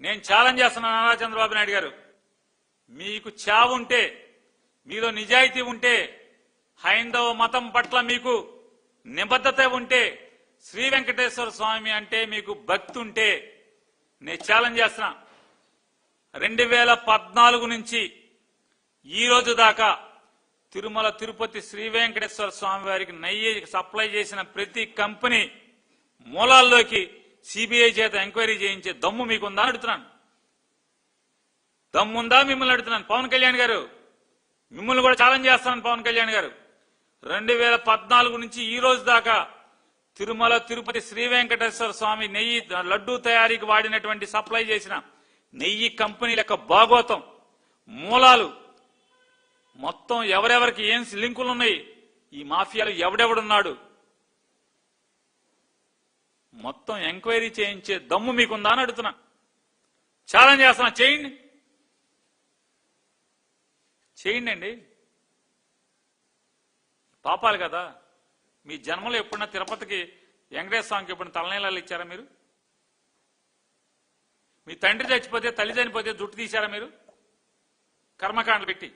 నేను ఛాలెంజ్ చేస్తున్నాను నారా చంద్రబాబు నాయుడు గారు, మీకు చావుంటే, మీలో నిజాయితీ ఉంటే, హైందవ మతం పట్ల మీకు నిబద్ధత ఉంటే, శ్రీ వెంకటేశ్వర స్వామి అంటే మీకు భక్తి ఉంటే, నేను ఛాలెంజ్ చేస్తున్నా. 2014 నుంచి ఈ రోజు దాకా తిరుమల తిరుపతి శ్రీ వెంకటేశ్వర స్వామి వారికి నెయ్యి సప్లై చేసిన ప్రతి కంపెనీ మూలాల్లోకి సిబిఐ చేత ఎంక్వైరీ చేయించే దమ్ము మీకుందా అడుగుతున్నాను. దమ్ముందా మిమ్మల్ని అడుగుతున్నాను. పవన్ కళ్యాణ్ గారు, మిమ్మల్ని కూడా ఛాలెంజ్ చేస్తాను. పవన్ కళ్యాణ్ గారు, 2014 నుంచి ఈ రోజు దాకా తిరుమల తిరుపతి శ్రీ వెంకటేశ్వర స్వామి నెయ్యి లడ్డూ తయారీకి వాడినటువంటి సప్లై చేసిన నెయ్యి కంపెనీల యొక్క భాగోతం మూలాలు మొత్తం ఎవరెవరికి ఏం లింకులు ఉన్నాయి, ఈ మాఫియాలో ఎవడెవడున్నాడు మొత్తం ఎంక్వైరీ చేయించే దమ్ము మీకుందా అని అడుగుతున్నా. ఛాలెంజ్ చేస్తున్నా, చేయండి చేయండి అండి. పాపాలు కదా. మీ జన్మలో ఎప్పుడన్నా తిరుపతికి వెంకటేశ్వర స్వామికి ఎప్పుడన్నా తలనీలాలు ఇచ్చారా మీరు? మీ తండ్రి చచ్చిపోతే, తల్లి చనిపోతే జుట్టు తీశారా మీరు? కర్మకాండలు పెట్టి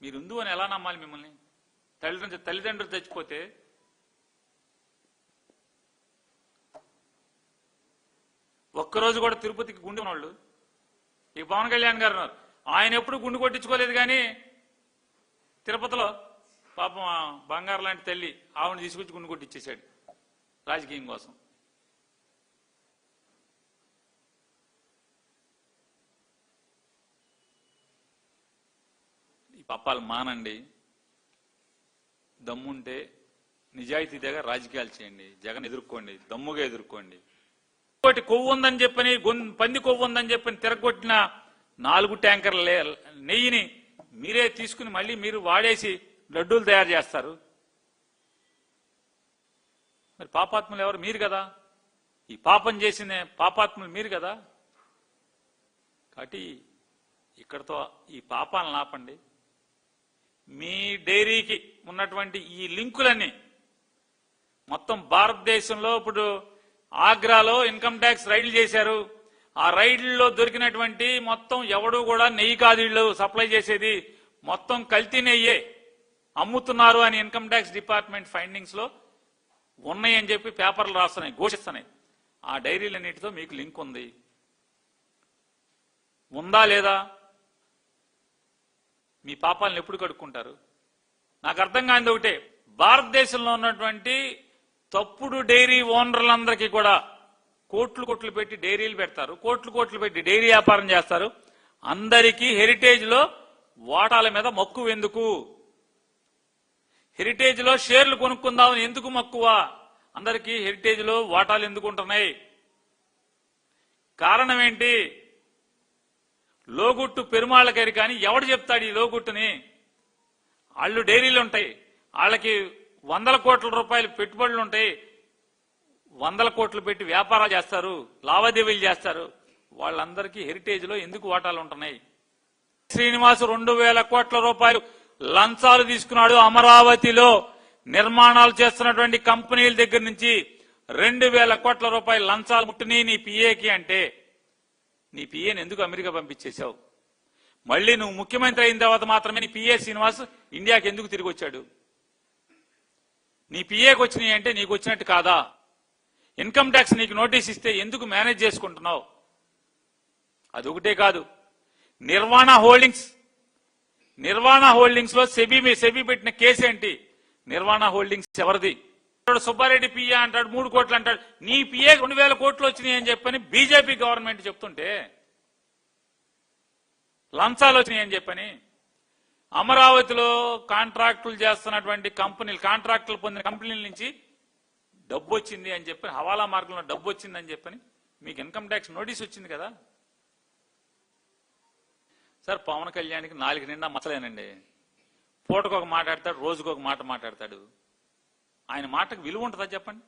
మీరు ఉందు అని ఎలా నమ్మాలి మిమ్మల్ని? తల్లిదండ్రులు చచ్చిపోతే ఒక్కరోజు కూడా తిరుపతికి గుండె ఉన్నవాళ్ళు ఈ పవన్ కళ్యాణ్ గారు ఉన్నారు. ఆయన ఎప్పుడు గుండు కొట్టించుకోలేదు, కానీ తిరుపతిలో పాపం బంగారు లాంటి తల్లి ఆవిడని తీసుకొచ్చి గుండు కొట్టించేశాడు రాజకీయం కోసం. ఈ పాపాలు మానండి. దమ్ముంటే నిజాయితీ దగ్గర రాజకీయాలు చేయండి. జగన్ ఎదుర్కోండి, దమ్ముగా ఎదుర్కోండి. ఇంకోటి కొవ్వు ఉందని చెప్పని, పంది కొవ్వు ఉందని చెప్పని తిరగొట్టిన 4 ట్యాంకర్ల నెయ్యిని మీరే తీసుకుని మళ్ళీ మీరు వాడేసి లడ్డూలు తయారు చేస్తారు. మరి పాపాత్ములు ఎవరు? మీరు కదా. ఈ పాపం చేసిన పాపాత్ములు మీరు కదా. కాబట్టి ఇక్కడతో ఈ పాపాలను ఆపండి. మీ డైరీకి ఉన్నటువంటి ఈ లింకులన్నీ మొత్తం భారతదేశంలో ఇప్పుడు ఆగ్రాలో ఇన్కమ్ ట్యాక్స్ రైడ్లు చేశారు. ఆ రైడ్లలో దొరికినటువంటి మొత్తం ఎవడు కూడా నెయ్యి కాదు వీళ్ళు సప్లై చేసేది, మొత్తం కల్తీ నెయ్యే అమ్ముతున్నారు అని ఇన్కమ్ ట్యాక్స్ డిపార్ట్మెంట్ ఫైండింగ్స్ లో ఉన్నాయని చెప్పి పేపర్లు రాస్తున్నాయి, ఘోషిస్తున్నాయి. ఆ డైరీలన్నిటితో మీకు లింక్ ఉంది. ఉందా లేదా? మీ పాపాలను ఎప్పుడు కడుక్కుంటారు? నాకు అర్థం కానిది ఒకటే, భారతదేశంలో ఉన్నటువంటి తప్పుడు డైరీ ఓనర్లందరికీ కూడా కోట్లు కోట్లు పెట్టి డైరీలు పెడతారు, కోట్లు కోట్లు పెట్టి డైరీ వ్యాపారం చేస్తారు. అందరికీ హెరిటేజ్ లో వాటాల మీద మక్కువ ఎందుకు? హెరిటేజ్ లో షేర్లు కొనుక్కుందామని ఎందుకు మక్కువ? అందరికీ హెరిటేజ్ లో వాటాలు ఎందుకు ఉంటున్నాయి? కారణం ఏంటి? లోగుట్టు పెరుమాళ్ళకరి కానీ ఎవడు చెప్తాడు ఈ లోగుట్టుని? వాళ్ళు డైరీలు ఉంటాయి, వాళ్ళకి 100 కోట్ల రూపాయలు పెట్టుబడులు ఉంటాయి, 100 కోట్లు పెట్టి వ్యాపారాలు చేస్తారు, లావాదేవీలు చేస్తారు. వాళ్ళందరికీ హెరిటేజ్ లో ఎందుకు వాటాలు ఉంటున్నాయి? శ్రీనివాస్ 2,000 కోట్ల రూపాయలు లంచాలు తీసుకున్నాడు. అమరావతిలో నిర్మాణాలు చేస్తున్నటువంటి కంపెనీల దగ్గర నుంచి 2,000 కోట్ల రూపాయలు లంచాలు ముట్టినాయి నీ పిఏకి. అంటే నీ పిఏని ఎందుకు అమెరికా పంపించేశావు? మళ్ళీ నువ్వు ముఖ్యమంత్రి అయిన తర్వాత మాత్రమే నీ పిఏ శ్రీనివాస్ ఇండియాకి ఎందుకు తిరిగి వచ్చాడు? నీ పిఏకి వచ్చినాయి అంటే నీకు వచ్చినట్టు కాదా? ఇన్కమ్ ట్యాక్స్ నీకు నోటీస్ ఇస్తే ఎందుకు మేనేజ్ చేసుకుంటున్నావు? అదొకటే కాదు, నిర్వాణ హోల్డింగ్స్ లో సెబీ పెట్టిన కేసు ఏంటి? నిర్వాణ హోల్డింగ్స్ ఎవరిది? సుబ్బారెడ్డి పిఏ అంటాడు 3 కోట్లు అంటాడు. నీ పిఏ 2,000 కోట్లు వచ్చినాయి అని చెప్పని బీజేపీ గవర్నమెంట్ చెప్తుంటే, లంచాలు వచ్చినాయి అని చెప్పని అమరావతిలో కాంట్రాక్టులు చేస్తున్నటువంటి కంపెనీలు, కాంట్రాక్టులు పొందిన కంపెనీల నుంచి డబ్బు వచ్చింది అని చెప్పి, హవాలా మార్గంలో డబ్బు వచ్చిందని చెప్పని మీకు ఇన్కమ్ ట్యాక్స్ నోటీస్ వచ్చింది కదా. సార్, పవన్ కళ్యాణ్కి 4 నిండా మచ్చలేనండి. పూటకు ఒక మాట్లాడతాడు, రోజుకు ఒక మాట మాట్లాడతాడు. ఆయన మాటకు విలువ ఉంటుందా చెప్పండి?